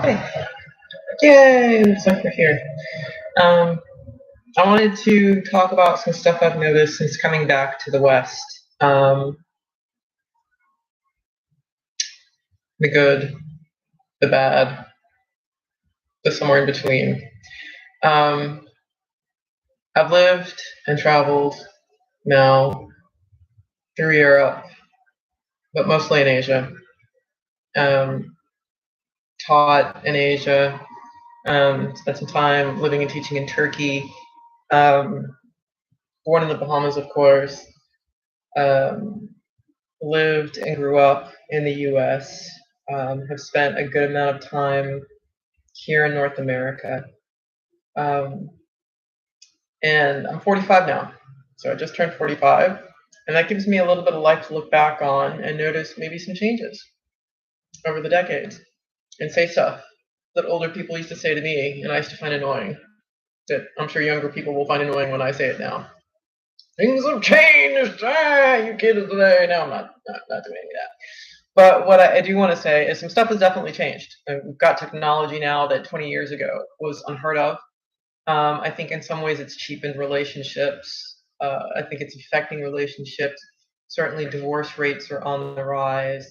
Hey, yay! Looks like we're here. Um, I wanted to talk about some stuff I've noticed since coming back to the West. The good, the bad, the somewhere in between. Um, I've lived and traveled now through Europe, but mostly in Asia. Um, Taught in Asia. Spent some time living and teaching in Turkey. Um, Born in the Bahamas, of course. Um, Lived and grew up in the US, have spent a good amount of time here in North America. Um, and I'm 45 now, so I just turned 45. And that gives me a little bit of life to look back on and notice maybe some changes over the decades and say stuff that older people used to say to me and I used to find annoying, that I'm sure younger people will find annoying when I say it now. Things have changed. You kids today. No, I'm not doing that. But what I do want to say is some stuff has definitely changed. We've got technology now that 20 years ago was unheard of. I think in some ways it's cheapened relationships. I think it's affecting relationships. Certainly, divorce rates are on the rise.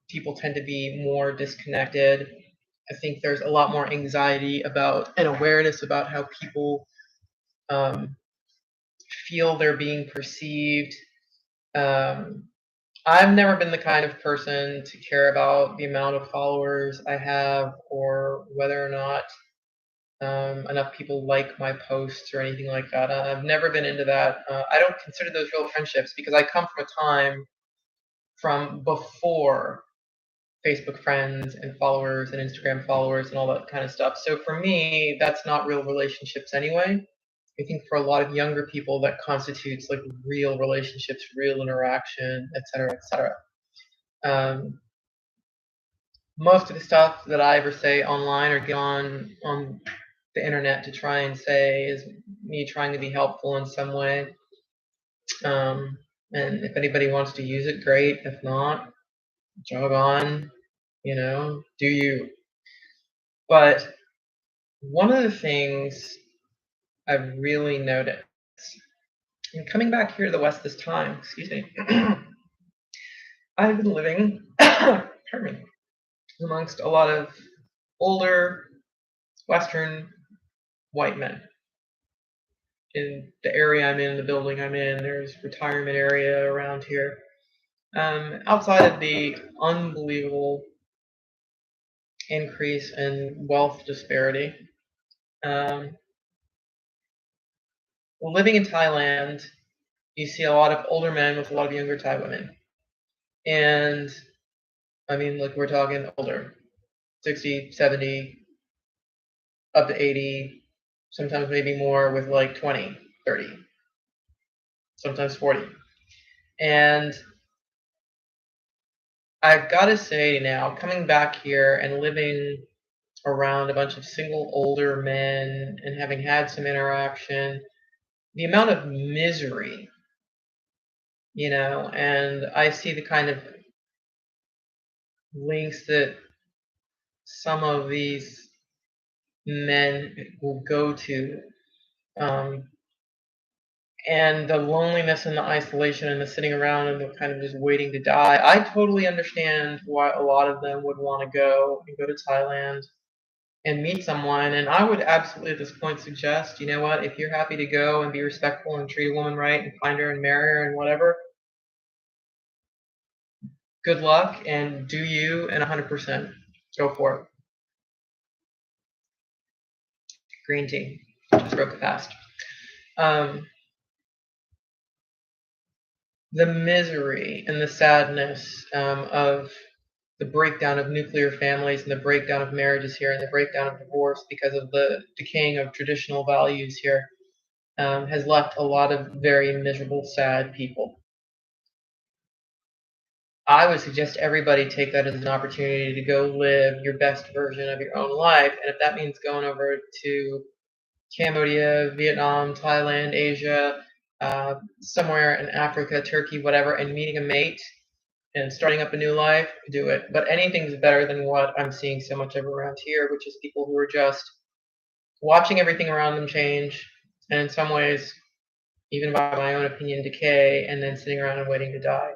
People tend to be more disconnected. I think there's a lot more anxiety about and awareness about how people feel they're being perceived. I've never been the kind of person to care about the amount of followers I have or whether or not enough people like my posts or anything like that. I've never been into that. I don't consider those real friendships because I come from a time from before Facebook friends and followers and Instagram followers and all that kind of stuff. So for me, that's not real relationships anyway. I think for a lot of younger people, that constitutes like real relationships, real interaction, et cetera, et cetera. Most of the stuff that I ever say online or get on the internet to try and say is me trying to be helpful in some way. And if anybody wants to use it, great. If not, jog on. Do you. But one of the things I've really noticed, and coming back here to the West this time, excuse me, I've been living, pardon me, amongst a lot of older Western white men. In the area I'm in, the building I'm in, there's retirement area around here. Outside of the unbelievable increase in wealth disparity, living in Thailand, you see a lot of older men with a lot of younger Thai women. And I mean, like, we're talking older, 60, 70, up to 80, sometimes maybe more with like 20, 30, sometimes 40. And I've got to say now, coming back here and living around a bunch of single older men and having had some interaction, the amount of misery, and I see the kind of links that some of these men will go to, and the loneliness and the isolation and the sitting around and the kind of just waiting to die. I totally understand why a lot of them would want to go to Thailand and meet someone. And I would absolutely at this point suggest, you know what, if you're happy to go and be respectful and treat a woman right and find her and marry her and whatever, good luck and do you, and 100% go for it. Green tea. Just broke it fast. The misery and the sadness of the breakdown of nuclear families and the breakdown of marriages here and the breakdown of divorce because of the decaying of traditional values here has left a lot of very miserable, sad people. I would suggest everybody take that as an opportunity to go live your best version of your own life. And if that means going over to Cambodia, Vietnam, Thailand, Asia, somewhere in Africa, Turkey, whatever, and meeting a mate and starting up a new life, do it. But anything's better than what I'm seeing so much of around here, which is people who are just watching everything around them change, and in some ways, even by my own opinion, decay, and then sitting around and waiting to die.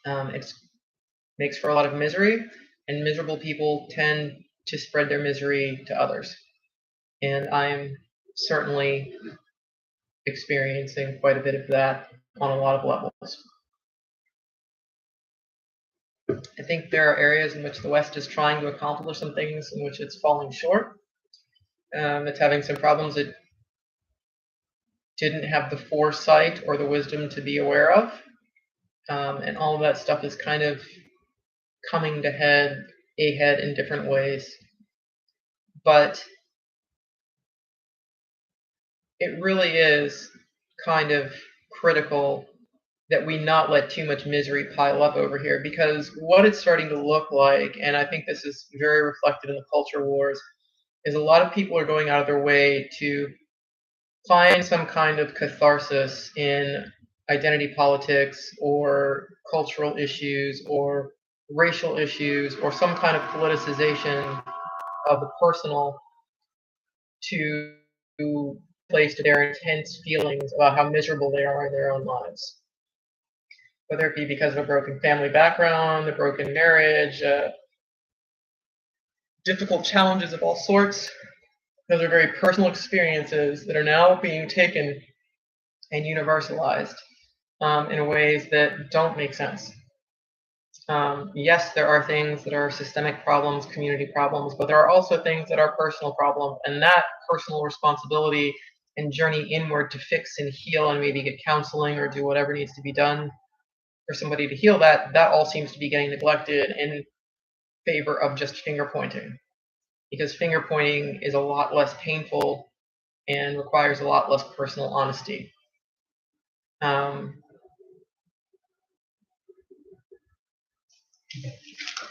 It makes for a lot of misery, and miserable people tend to spread their misery to others. And I'm certainly experiencing quite a bit of that on a lot of levels. I think there are areas in which the West is trying to accomplish some things in which it's falling short. It's having some problems it didn't have the foresight or the wisdom to be aware of. And all of that stuff is kind of coming to head in different ways. But it really is kind of critical that we not let too much misery pile up over here, because what it's starting to look like, and I think this is very reflected in the culture wars, is a lot of people are going out of their way to find some kind of catharsis in identity politics or cultural issues or racial issues or some kind of politicization of the personal to place to their intense feelings about how miserable they are in their own lives. Whether it be because of a broken family background, a broken marriage, difficult challenges of all sorts. Those are very personal experiences that are now being taken and universalized in ways that don't make sense. Yes, there are things that are systemic problems, community problems, but there are also things that are personal problems, and that personal responsibility and journey inward to fix and heal and maybe get counseling or do whatever needs to be done for somebody to heal that all seems to be getting neglected in favor of just finger pointing, because finger pointing is a lot less painful and requires a lot less personal honesty. I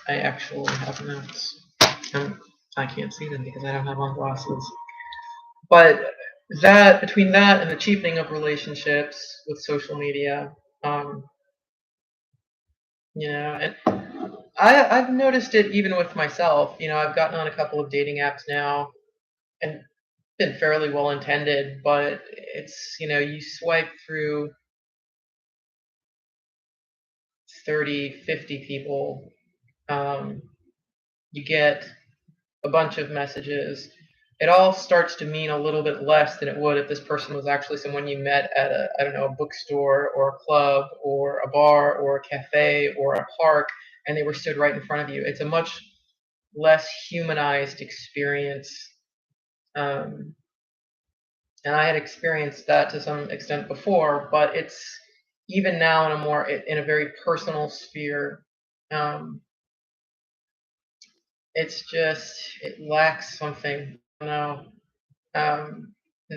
actually have notes. I can't see them because I don't have on glasses. But that, between that and the cheapening of relationships with social media, and I've noticed it even with myself. I've gotten on a couple of dating apps now, and been fairly well intended, but it's, you swipe through 30, 50 people, you get a bunch of messages. It all starts to mean a little bit less than it would if this person was actually someone you met at a bookstore or a club or a bar or a cafe or a park, and they were stood right in front of you. It's a much less humanized experience. And I had experienced that to some extent before, but it's even now in a very personal sphere. It's just, it lacks something. An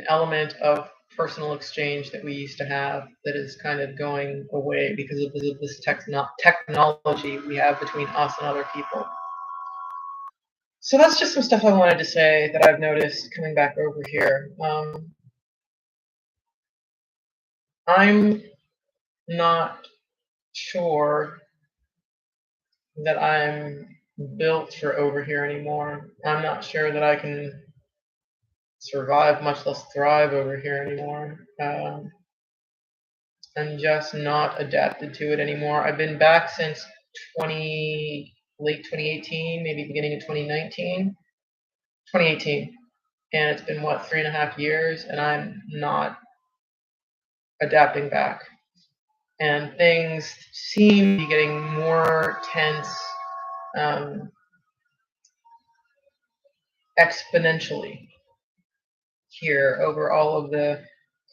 element of personal exchange that we used to have that is kind of going away because of this technology we have between us and other people. So that's just some stuff I wanted to say that I've noticed coming back over here. I'm not sure that I'm built for over here anymore. I'm not sure that I can survive, much less thrive over here anymore. I'm just not adapted to it anymore. I've been back since late 2018, maybe beginning of 2019, 2018, and it's been 3.5 years, and I'm not adapting back. And things seem to be getting more tense exponentially here over all of the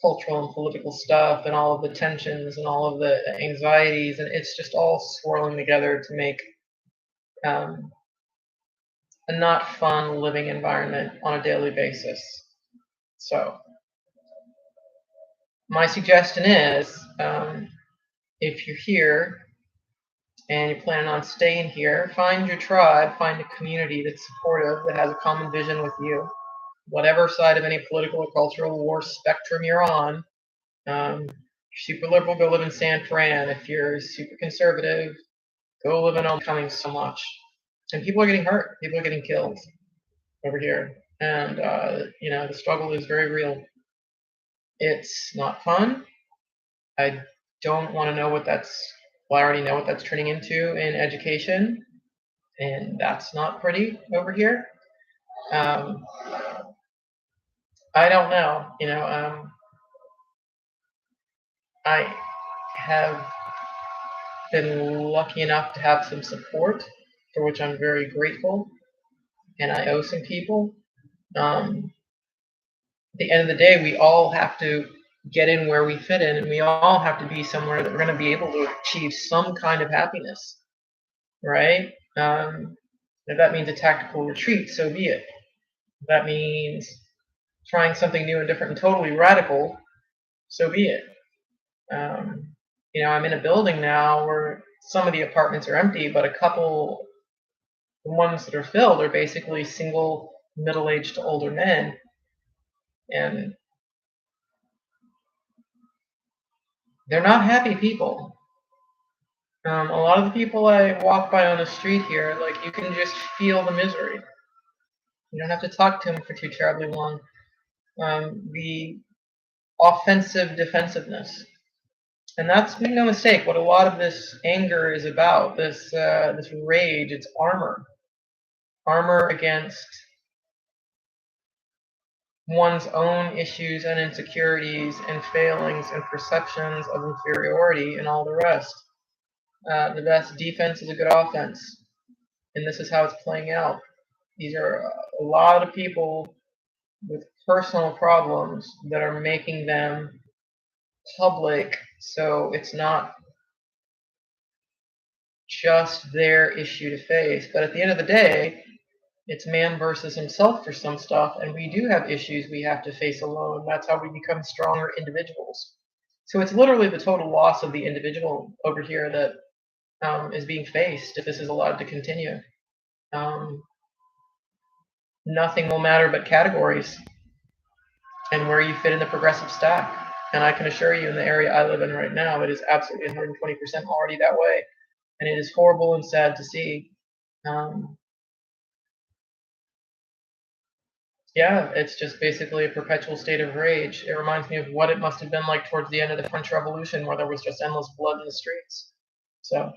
cultural and political stuff and all of the tensions and all of the anxieties, and it's just all swirling together to make a not fun living environment on a daily basis. So my suggestion is, if you're here and you're planning on staying here, find your tribe, find a community that's supportive, that has a common vision with you, whatever side of any political or cultural war spectrum you're on. super liberal, go live in San Fran. If you're super conservative, go live in Coming so much. And people are getting hurt. People are getting killed over here. And, the struggle is very real. It's not fun. I don't want to know what I already know what that's turning into in education. And that's not pretty over here. I don't know. I have been lucky enough to have some support, for which I'm very grateful, and I owe some people. At the end of the day, we all have to get in where we fit in, and we all have to be somewhere that we're going to be able to achieve some kind of happiness, right? If that means a tactical retreat, so be it. If that means trying something new and different and totally radical, so be it. I'm in a building now where some of the apartments are empty, but a couple, the ones that are filled, are basically single middle-aged to older men. And they're not happy people. A lot of the people I walk by on the street here, like, you can just feel the misery. You don't have to talk to them for too terribly long. The offensive defensiveness. And that's, make no mistake, what a lot of this anger is about, this rage. It's armor. Armor against one's own issues and insecurities and failings and perceptions of inferiority and all the rest. The best defense is a good offense. And this is how it's playing out. These are a lot of people with personal problems that are making them public, so it's not just their issue to face. But at the end of the day, it's man versus himself for some stuff, and we do have issues we have to face alone. That's how we become stronger individuals. So it's literally the total loss of the individual over here that is being faced if this is allowed to continue. Nothing will matter but categories and where you fit in the progressive stack. And I can assure you, in the area I live in right now, it is absolutely 120% already that way. And it is horrible and sad to see. Yeah, it's just basically a perpetual state of rage. It reminds me of what it must have been like towards the end of the French Revolution, where there was just endless blood in the streets. So,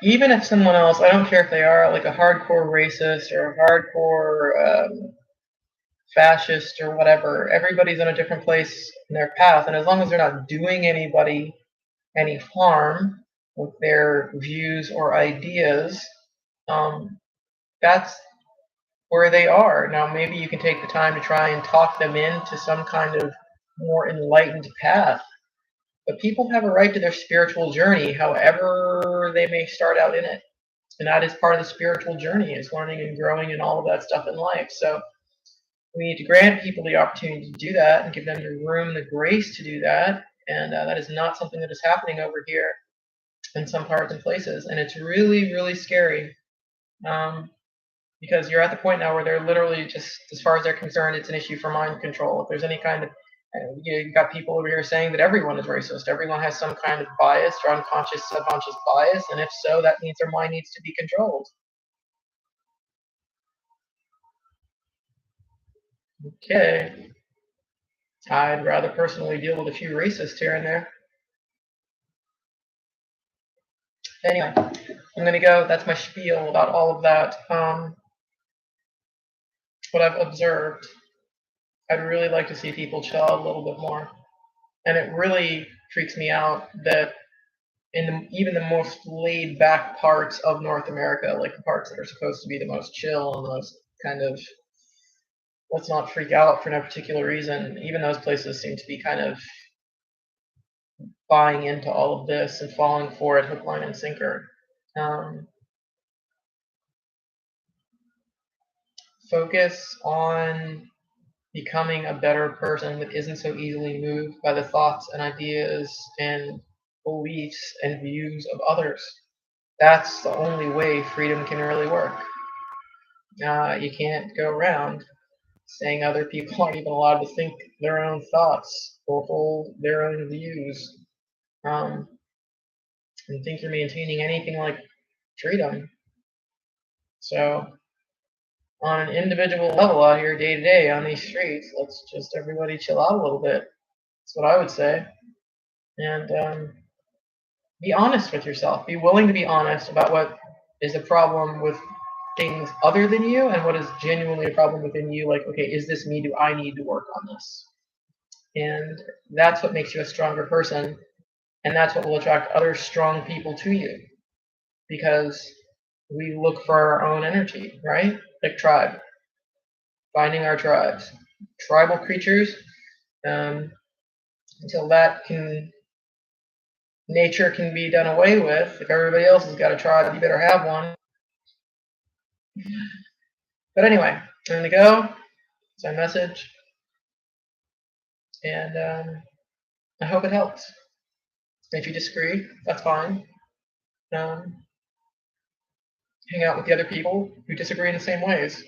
even if someone else, I don't care if they are like a hardcore racist or a hardcore fascist or whatever, everybody's on a different place in their path. And as long as they're not doing anybody any harm with their views or ideas, that's where they are. Now, maybe you can take the time to try and talk them into some kind of more enlightened path. But people have a right to their spiritual journey, however they may start out in it. And that is part of the spiritual journey, is learning and growing and all of that stuff in life. So we need to grant people the opportunity to do that and give them the room and the grace to do that. And that is not something that is happening over here in some parts and places. And it's really, really scary. Because you're at the point now where they're literally just, as far as they're concerned, it's an issue for mind control. If there's any kind of, you've got people over here saying that everyone is racist. Everyone has some kind of bias or unconscious, subconscious bias. And if so, that means their mind needs to be controlled. Okay. I'd rather personally deal with a few racists here and there. Anyway, I'm going to go. That's my spiel about all of that. What I've observed, I'd really like to see people chill a little bit more. And it really freaks me out that in even the most laid back parts of North America, like the parts that are supposed to be the most chill and the most kind of, let's not freak out for no particular reason, even those places seem to be kind of buying into all of this and falling for it hook, line, and sinker. Focus on becoming a better person that isn't so easily moved by the thoughts and ideas and beliefs and views of others. That's the only way freedom can really work. You can't go around saying other people aren't even allowed to think their own thoughts or hold their own views, and think you're maintaining anything like freedom. So on an individual level out here day to day on these streets, let's just everybody chill out a little bit. That's what I would say. And be honest with yourself. Be willing to be honest about what is a problem with things other than you and what is genuinely a problem within you. Like, okay, is this me? Do I need to work on this? And that's what makes you a stronger person. And that's what will attract other strong people to you, because we look for our own energy, right? Like tribe, finding our tribes, tribal creatures. Until nature can be done away with. If everybody else has got a tribe, you better have one. But anyway, I'm gonna go. It's my message, and I hope it helps. If you disagree, that's fine. Hang out with the other people who disagree in the same ways.